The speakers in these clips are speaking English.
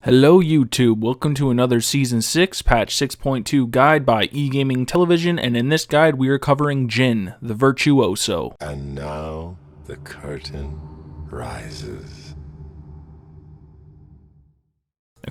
Hello YouTube, welcome to another Season 6 Patch 6.2 guide by eGaming Television, and in this guide we are covering Jhin, the Virtuoso. And now the curtain rises.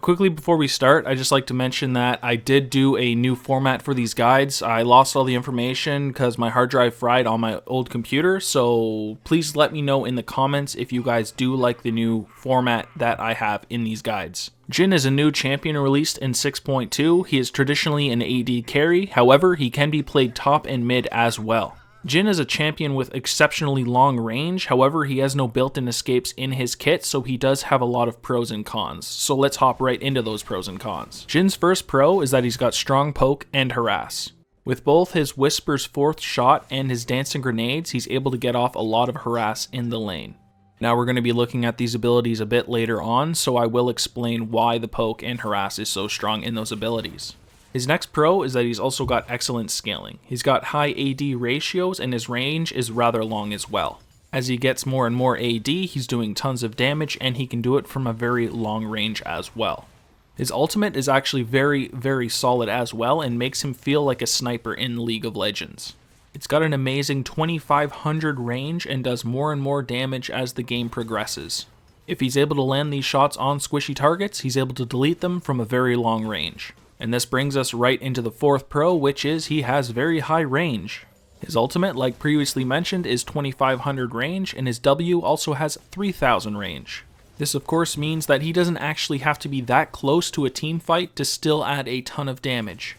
Quickly before we start, I'd just like to mention that I did do a new format for these guides. I lost all the information because my hard drive fried on my old computer, so please let me know in the comments if you guys do like the new format that I have in these guides. Jhin is a new champion released in 6.2. He is traditionally an AD carry, however, he can be played top and mid as well. Jhin is a champion with exceptionally long range, however he has no built-in escapes in his kit, so he does have a lot of pros and cons. So let's hop right into those pros and cons. Jhin's first pro is that he's got strong poke and harass. With both his Whisper's fourth shot and his dancing grenades, he's able to get off a lot of harass in the lane. Now we're going to be looking at these abilities a bit later on, so I will explain why the poke and harass is so strong in those abilities. His next pro is that he's also got excellent scaling. He's got high AD ratios and his range is rather long as well. As he gets more and more AD, he's doing tons of damage and he can do it from a very long range as well. His ultimate is actually very solid as well and makes him feel like a sniper in League of Legends. It's got an amazing 2500 range and does more and more damage as the game progresses. If he's able to land these shots on squishy targets, he's able to delete them from a very long range. And this brings us right into the fourth pro, which is he has very high range. His ultimate, like previously mentioned, is 2500 range, and his W also has 3000 range. This of course means that he doesn't actually have to be that close to a team fight to still add a ton of damage.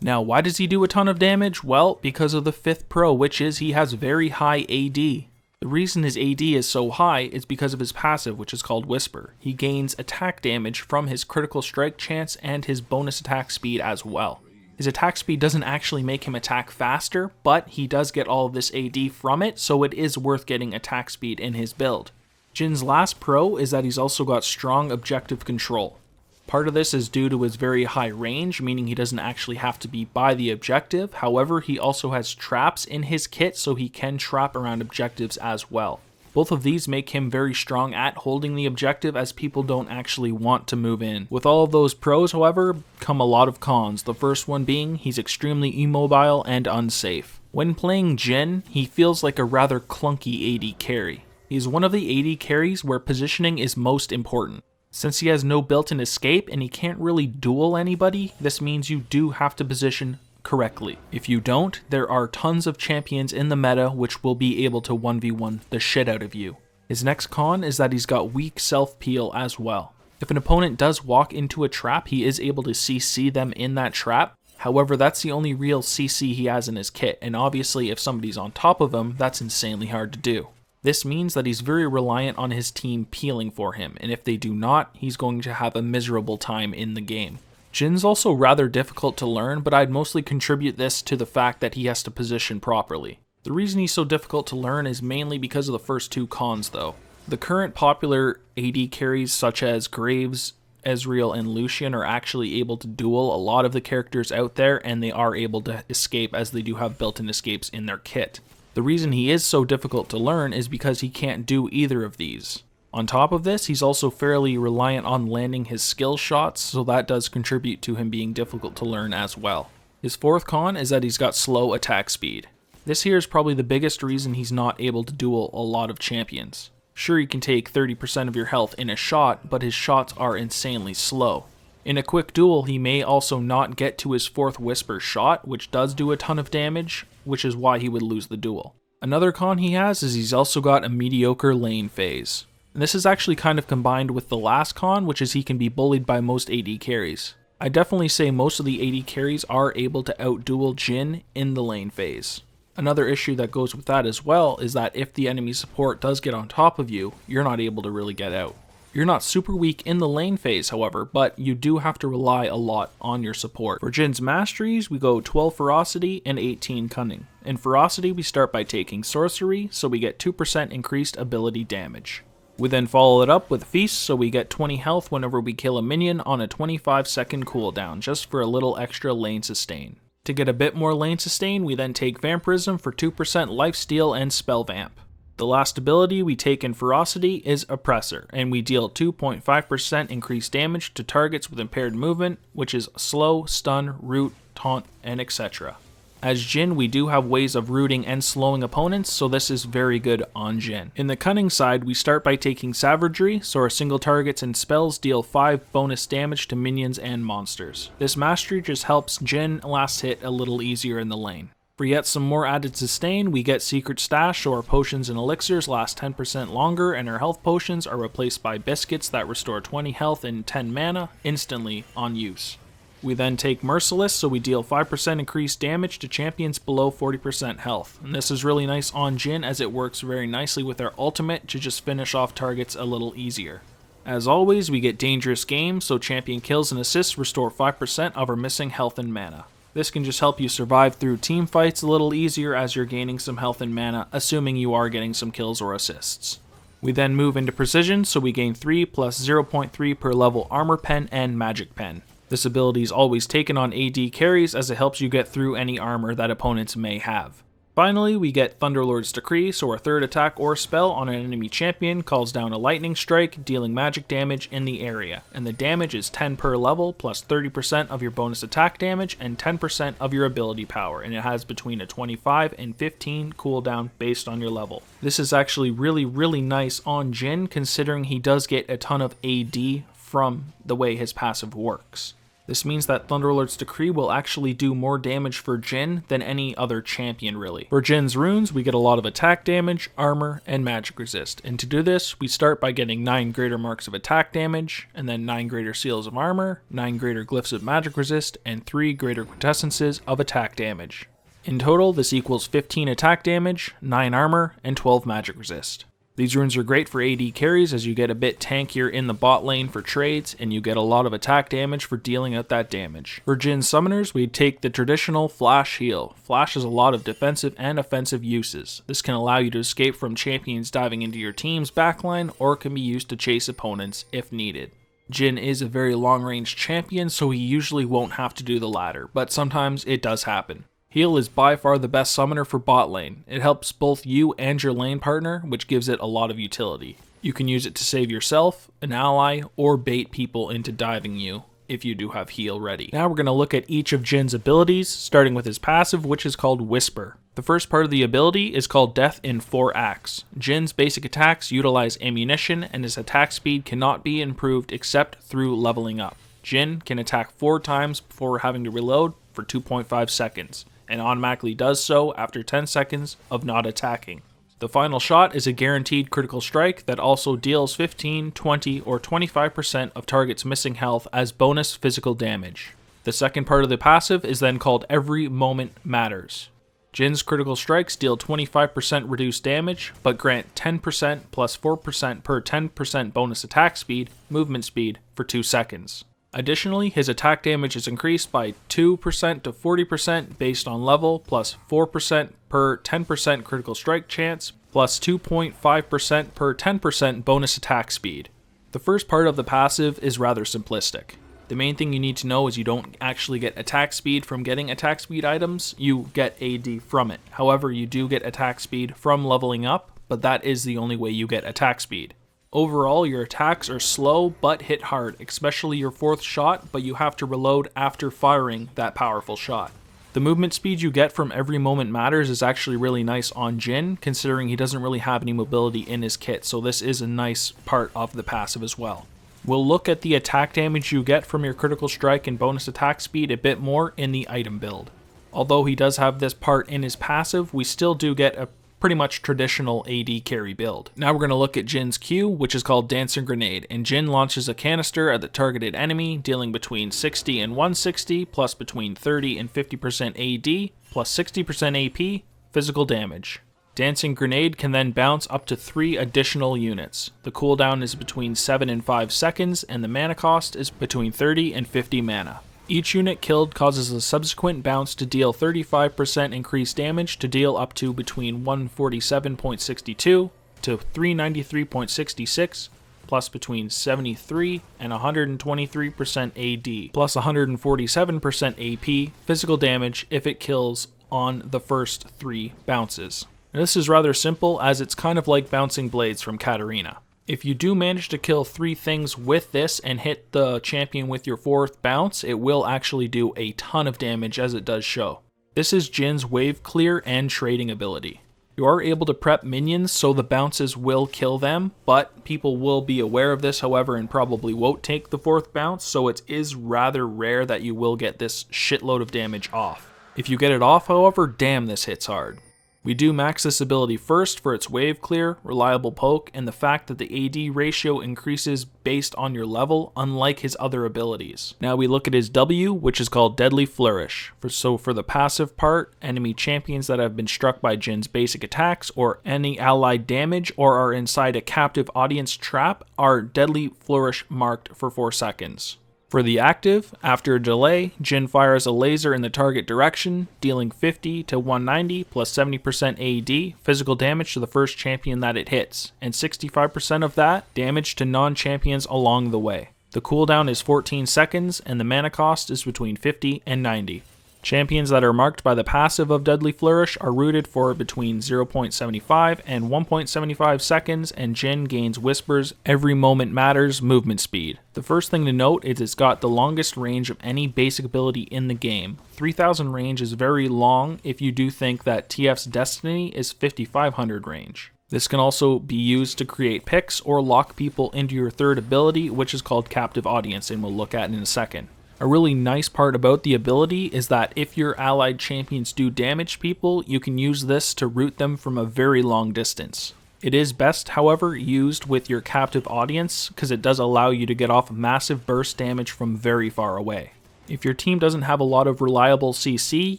Now why does he do a ton of damage? Well, because of the fifth pro, which is he has very high AD. The reason his AD is so high is because of his passive, which is called Whisper. He gains attack damage from his critical strike chance and his bonus attack speed as well. His attack speed doesn't actually make him attack faster, but he does get all of this AD from it, so it is worth getting attack speed in his build. Jhin's last pro is that he's also got strong objective control. Part of this is due to his very high range, meaning he doesn't actually have to be by the objective. However, he also has traps in his kit, so he can trap around objectives as well. Both of these make him very strong at holding the objective, as people don't actually want to move in. With all of those pros, however, come a lot of cons. The first one being he's extremely immobile and unsafe. When playing Jhin, he feels like a rather clunky AD carry. He's one of the AD carries where positioning is most important. Since he has no built-in escape and he can't really duel anybody, this means you do have to position correctly. If you don't, there are tons of champions in the meta which will be able to 1v1 the shit out of you. His next con is that he's got weak self-peel as well. If an opponent does walk into a trap, he is able to CC them in that trap. However, that's the only real CC he has in his kit, and obviously if somebody's on top of him, that's insanely hard to do. This means that he's very reliant on his team peeling for him, and if they do not, he's going to have a miserable time in the game. Jhin's also rather difficult to learn, but I'd mostly contribute this to the fact that he has to position properly. The reason he's so difficult to learn is mainly because of the first two cons though. The current popular AD carries such as Graves, Ezreal, and Lucian are actually able to duel a lot of the characters out there, and they are able to escape as they do have built-in escapes in their kit. The reason he is so difficult to learn is because he can't do either of these. On top of this, he's also fairly reliant on landing his skill shots, so that does contribute to him being difficult to learn as well. His fourth con is that he's got slow attack speed. This here is probably the biggest reason he's not able to duel a lot of champions. Sure, he can take 30% of your health in a shot, but his shots are insanely slow. In a quick duel, he may also not get to his fourth Whisper shot, which does do a ton of damage, which is why he would lose the duel. Another con he has is he's also got a mediocre lane phase. And this is actually kind of combined with the last con, which is he can be bullied by most AD carries. I definitely say most of the AD carries are able to outduel Jhin in the lane phase. Another issue that goes with that as well is that if the enemy support does get on top of you, you're not able to really get out. You're not super weak in the lane phase, however, but you do have to rely a lot on your support. For Jhin's Masteries, we go 12 Ferocity and 18 Cunning. In Ferocity, we start by taking Sorcery, so we get 2% increased ability damage. We then follow it up with Feast, so we get 20 health whenever we kill a minion on a 25-second cooldown, just for a little extra lane sustain. To get a bit more lane sustain, we then take Vampirism for 2% lifesteal and Spell Vamp. The last ability we take in Ferocity is Oppressor, and we deal 2.5% increased damage to targets with impaired movement, which is slow, stun, root, taunt, and etc. As Jhin, we do have ways of rooting and slowing opponents, so this is very good on Jhin. In the Cunning side, we start by taking Savagery, so our single targets and spells deal 5 bonus damage to minions and monsters. This mastery just helps Jhin last hit a little easier in the lane. For yet some more added sustain, we get Secret Stash, so our potions and elixirs last 10% longer, and our health potions are replaced by biscuits that restore 20 health and 10 mana instantly on use. We then take Merciless, so we deal 5% increased damage to champions below 40% health. And this is really nice on Jhin as it works very nicely with our ultimate to just finish off targets a little easier. As always, we get Dangerous Game, so champion kills and assists restore 5% of our missing health and mana. This can just help you survive through team fights a little easier as you're gaining some health and mana, assuming you are getting some kills or assists. We then move into Precision, so we gain 3 plus 0.3 per level Armor Pen and Magic Pen. This ability is always taken on AD carries as it helps you get through any armor that opponents may have. Finally, we get Thunderlord's Decree, so our third attack or spell on an enemy champion calls down a lightning strike, dealing magic damage in the area, and the damage is 10 per level, plus 30% of your bonus attack damage and 10% of your ability power, and it has between a 25 and 15 cooldown based on your level. This is actually really nice on Jhin, considering he does get a ton of AD from the way his passive works. This means that Thunderlord's Decree will actually do more damage for Jhin than any other champion really. For Jin's runes, we get a lot of attack damage, armor, and magic resist. And to do this, we start by getting 9 greater marks of attack damage, and then 9 greater seals of armor, 9 greater glyphs of magic resist, and 3 greater quintessences of attack damage. In total, this equals 15 attack damage, 9 armor, and 12 magic resist. These runes are great for AD carries as you get a bit tankier in the bot lane for trades, and you get a lot of attack damage for dealing out that damage. For Jhin summoners, we take the traditional Flash heal. Flash has a lot of defensive and offensive uses. This can allow you to escape from champions diving into your team's backline, or can be used to chase opponents if needed. Jhin is a very long-range champion, so he usually won't have to do the latter, but sometimes it does happen. Heal is by far the best summoner for bot lane. It helps both you and your lane partner, which gives it a lot of utility. You can use it to save yourself, an ally, or bait people into diving you if you do have heal ready. Now we're going to look at each of Jin's abilities, starting with his passive, which is called Whisper. The first part of the ability is called Death in 4 Acts. Jin's basic attacks utilize ammunition, and his attack speed cannot be improved except through leveling up. Jhin can attack 4 times before having to reload for 2.5 seconds. And automatically does so after 10 seconds of not attacking. The final shot is a guaranteed critical strike that also deals 15, 20, or 25% of target's missing health as bonus physical damage. The second part of the passive is then called Every Moment Matters. Jin's critical strikes deal 25% reduced damage, but grant 10% plus 4% per 10% bonus attack speed, movement speed, for 2 seconds. Additionally, his attack damage is increased by 2% to 40% based on level, plus 4% per 10% critical strike chance, plus 2.5% per 10% bonus attack speed. The first part of the passive is rather simplistic. The main thing you need to know is you don't actually get attack speed from getting attack speed items, you get AD from it. However, you do get attack speed from leveling up, but that is the only way you get attack speed. Overall, your attacks are slow but hit hard, especially your 4th shot, but you have to reload after firing that powerful shot. The movement speed you get from Every Moment Matters is actually really nice on Jhin, considering he doesn't really have any mobility in his kit, so this is a nice part of the passive as well. We'll look at the attack damage you get from your critical strike and bonus attack speed a bit more in the item build. Although he does have this part in his passive, we still do get a pretty much traditional AD carry build. Now we're going to look at Jin's Q, which is called Dancing Grenade, and Jhin launches a canister at the targeted enemy, dealing between 60 and 160, plus between 30 and 50% AD, plus 60% AP, physical damage. Dancing Grenade can then bounce up to 3 additional units. The cooldown is between 7 and 5 seconds, and the mana cost is between 30 and 50 mana. Each unit killed causes a subsequent bounce to deal 35% increased damage to deal up to between 147.62 to 393.66, plus between 73 and 123% AD, plus 147% AP physical damage if it kills on the first 3 bounces. Now, this is rather simple as it's kind of like bouncing blades from Katarina. If you do manage to kill 3 things with this and hit the champion with your 4th bounce, it will actually do a ton of damage as it does show. This is Jhin's wave clear and trading ability. You are able to prep minions so the bounces will kill them, but people will be aware of this however and probably won't take the 4th bounce, so it is rather rare that you will get this shitload of damage off. If you get it off however, damn this hits hard. We do max this ability first for its wave clear, reliable poke, and the fact that the AD ratio increases based on your level, unlike his other abilities. Now we look at his W, which is called Deadly Flourish. So for the passive part, enemy champions that have been struck by Jhin's basic attacks or any allied damage or are inside a captive audience trap are Deadly Flourish marked for 4 seconds. For the active, after a delay, Jhin fires a laser in the target direction, dealing 50 to 190 plus 70% AD physical damage to the first champion that it hits, and 65% of that damage to non-champions along the way. The cooldown is 14 seconds, and the mana cost is between 50 and 90. Champions that are marked by the passive of Deadly Flourish are rooted for between 0.75 and 1.75 seconds, and Jhin gains Whisper's Every Moment Matters movement speed. The first thing to note is it's got the longest range of any basic ability in the game. 3000 range is very long if you do think that TF's Destiny is 5500 range. This can also be used to create picks or lock people into your 3rd ability, which is called Captive Audience, and we'll look at in a second. A really nice part about the ability is that if your allied champions do damage people, you can use this to root them from a very long distance. It is best, however, used with your captive audience because it does allow you to get off massive burst damage from very far away. If your team doesn't have a lot of reliable CC,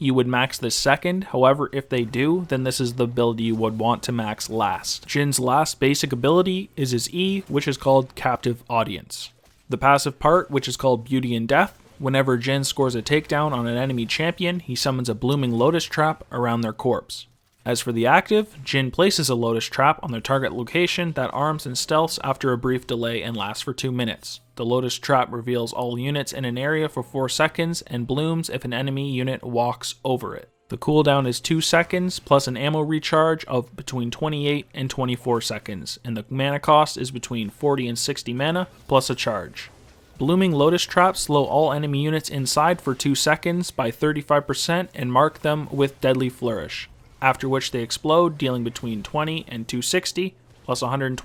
you would max this second. However, if they do, then this is the ability you would want to max last. Jhin's last basic ability is his E, which is called Captive Audience. The passive part, which is called Beauty and Death. Whenever Jhin scores a takedown on an enemy champion, he summons a blooming lotus trap around their corpse. As for the active, Jhin places a lotus trap on their target location that arms and stealths after a brief delay and lasts for 2 minutes. The lotus trap reveals all units in an area for 4 seconds and blooms if an enemy unit walks over it. The cooldown is 2 seconds plus an ammo recharge of between 28 and 24 seconds, and the mana cost is between 40 and 60 mana plus a charge. Blooming Lotus Traps slow all enemy units inside for 2 seconds by 35% and mark them with Deadly Flourish, after which they explode, dealing between 20 and 260 plus 120%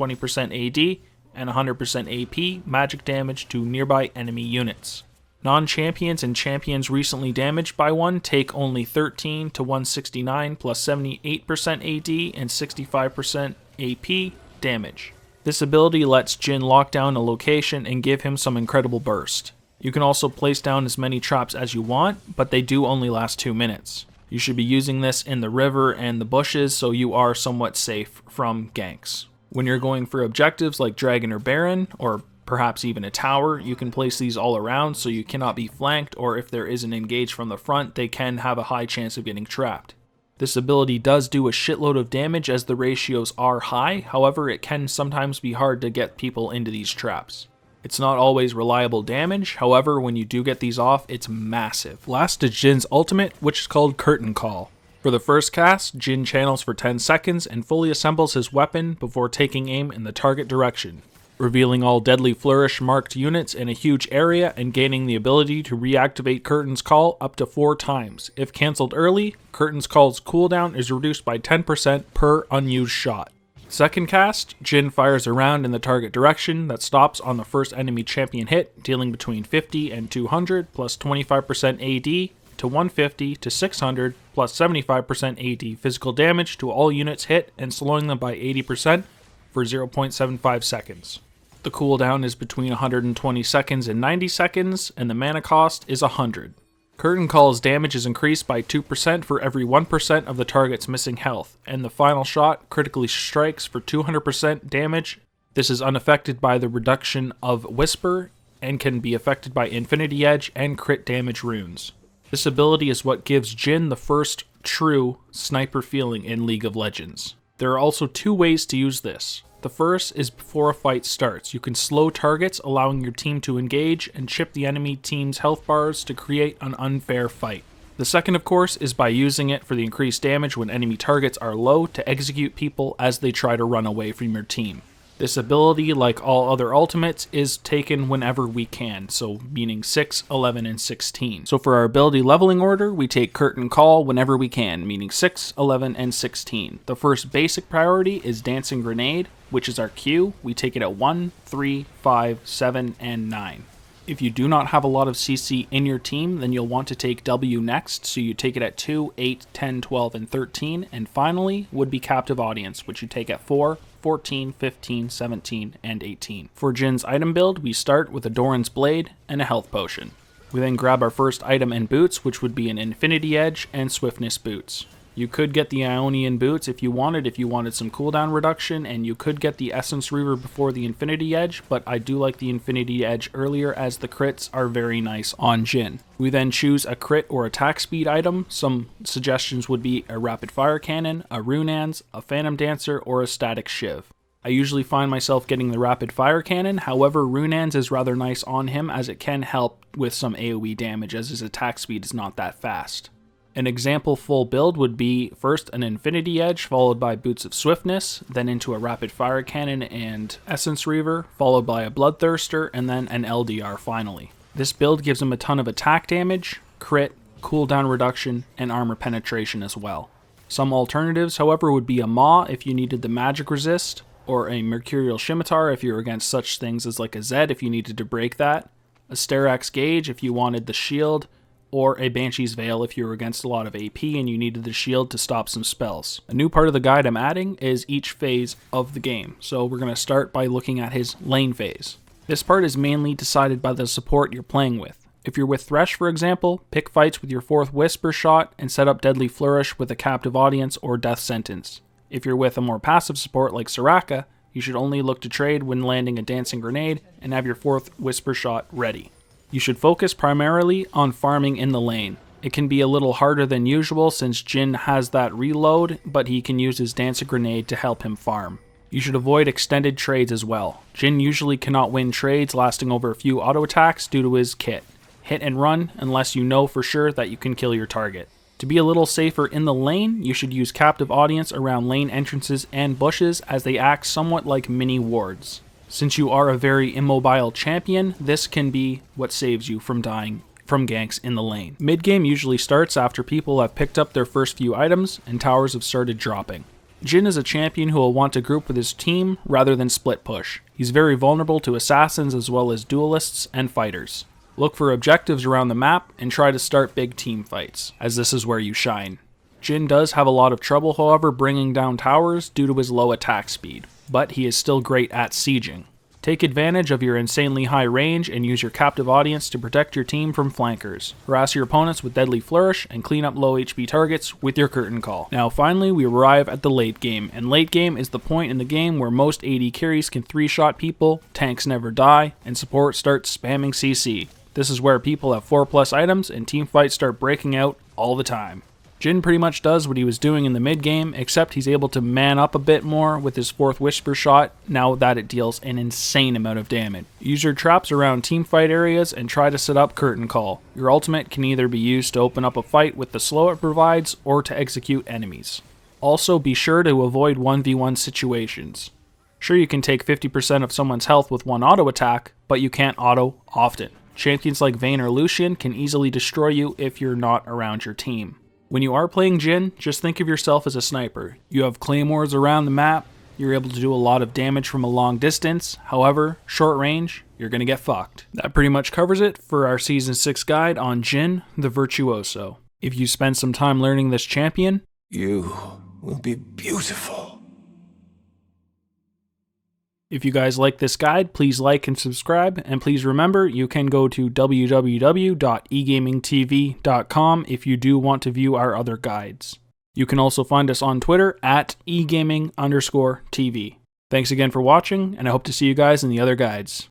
AD and 100% AP magic damage to nearby enemy units. Non-champions and champions recently damaged by one take only 13 to 169 plus 78% AD and 65% AP damage. This ability lets Jhin lock down a location and give him some incredible burst. You can also place down as many traps as you want, but they do only last 2 minutes. You should be using this in the river and the bushes so you are somewhat safe from ganks. When you're going for objectives like Dragon or Baron, or perhaps even a tower, you can place these all around so you cannot be flanked, or if there is an engage from the front, they can have a high chance of getting trapped. This ability does do a shitload of damage as the ratios are high, however it can sometimes be hard to get people into these traps. It's not always reliable damage, however when you do get these off, it's massive. Last is Jhin's ultimate, which is called Curtain Call. For the first cast, Jhin channels for 10 seconds and fully assembles his weapon before taking aim in the target direction, revealing all Deadly Flourish marked units in a huge area and gaining the ability to reactivate Curtain's Call up to 4 times. If cancelled early, Curtain's Call's cooldown is reduced by 10% per unused shot. Second cast, Jhin fires a round in the target direction that stops on the first enemy champion hit, dealing between 50 and 200 plus 25% AD to 150 to 600 plus 75% AD physical damage to all units hit and slowing them by 80% for 0.75 seconds. The cooldown is between 120 seconds and 90 seconds, and the mana cost is 100. Curtain Call's damage is increased by 2% for every 1% of the target's missing health, and the final shot critically strikes for 200% damage. This is unaffected by the reduction of Whisper, and can be affected by Infinity Edge and crit damage runes. This ability is what gives Jhin the first true sniper feeling in League of Legends. There are also 2 ways to use this. The first is before a fight starts. You can slow targets, allowing your team to engage and chip the enemy team's health bars to create an unfair fight. The second, of course, is by using it for the increased damage when enemy targets are low to execute people as they try to run away from your team. This ability, like all other ultimates, is taken whenever we can, so meaning 6, 11, and 16. So for our ability leveling order, we take Curtain Call whenever we can, meaning 6, 11, and 16. The first basic priority is Dancing Grenade, which is our Q. We take it at 1, 3, 5, 7, and 9. If you do not have a lot of CC in your team, then you'll want to take W next, so you take it at 2, 8, 10, 12, and 13, and finally would be Captive Audience, which you take at 4, 14, 15, 17, and 18. For Jhin's item build, we start with a Doran's Blade and a Health Potion. We then grab our first item and boots, which would be an Infinity Edge and Swiftness boots. You could get the Ionian boots if you wanted some cooldown reduction, and you could get the Essence Reaver before the Infinity Edge, but I do like the Infinity Edge earlier as the crits are very nice on Jhin. We then choose a crit or attack speed item. Some suggestions would be a Rapid Fire Cannon, a Runans, a Phantom Dancer, or a Static Shiv. I usually find myself getting the Rapid Fire Cannon, however Runans is rather nice on him as it can help with some AoE damage as his attack speed is not that fast. An example full build would be first an Infinity Edge followed by Boots of Swiftness, then into a Rapid Fire Cannon and Essence Reaver, followed by a Bloodthirster, and then an LDR finally. This build gives him a ton of attack damage, crit, cooldown reduction, and armor penetration as well. Some alternatives, however, would be a Maw if you needed the magic resist, or a Mercurial Scimitar if you're against such things as like a Zed if you needed to break that, a Sterax Gauge if you wanted the shield, or a Banshee's Veil if you were against a lot of AP and you needed the shield to stop some spells. A new part of the guide I'm adding is each phase of the game, so we're going to start by looking at his lane phase. This part is mainly decided by the support you're playing with. If you're with Thresh, for example, pick fights with your 4th Whisper shot and set up Deadly Flourish with a Captive Audience or Death Sentence. If you're with a more passive support like Soraka, you should only look to trade when landing a Dancing Grenade and have your 4th Whisper shot ready. You should focus primarily on farming in the lane. It can be a little harder than usual since Jhin has that reload, but he can use his Dancing Grenade to help him farm. You should avoid extended trades as well. Jhin usually cannot win trades lasting over a few auto attacks due to his kit. Hit and run unless you know for sure that you can kill your target. To be a little safer in the lane, you should use Captive Audience around lane entrances and bushes as they act somewhat like mini wards. Since you are a very immobile champion, this can be what saves you from dying from ganks in the lane. Mid-game usually starts after people have picked up their first few items and towers have started dropping. Jhin is a champion who will want to group with his team rather than split push. He's very vulnerable to assassins as well as duelists and fighters. Look for objectives around the map and try to start big team fights, as this is where you shine. Jhin does have a lot of trouble, however, bringing down towers due to his low attack speed, but he is still great at sieging. Take advantage of your insanely high range and use your Captive Audience to protect your team from flankers. Harass your opponents with Deadly Flourish and clean up low HP targets with your Curtain Call. Now finally we arrive at the late game, and late game is the point in the game where most AD carries can 3-shot people, tanks never die, and support starts spamming CC. This is where people have 4+ items and team fights start breaking out all the time. Jhin pretty much does what he was doing in the mid game, except he's able to man up a bit more with his 4th Whisper shot now that it deals an insane amount of damage. Use your traps around teamfight areas and try to set up Curtain Call. Your ultimate can either be used to open up a fight with the slow it provides or to execute enemies. Also be sure to avoid 1v1 situations. Sure, you can take 50% of someone's health with one auto attack, but you can't auto often. Champions like Vayne or Lucian can easily destroy you if you're not around your team. When you are playing Jhin, just think of yourself as a sniper. You have claymores around the map, you're able to do a lot of damage from a long distance, however, short range, you're gonna get fucked. That pretty much covers it for our Season 6 guide on Jhin the Virtuoso. If you spend some time learning this champion, You will be beautiful. if you guys like this guide, please like and subscribe, and please remember you can go to www.egamingtv.com if you do want to view our other guides. You can also find us on Twitter at egaming_TV. Thanks again for watching, and I hope to see you guys in the other guides.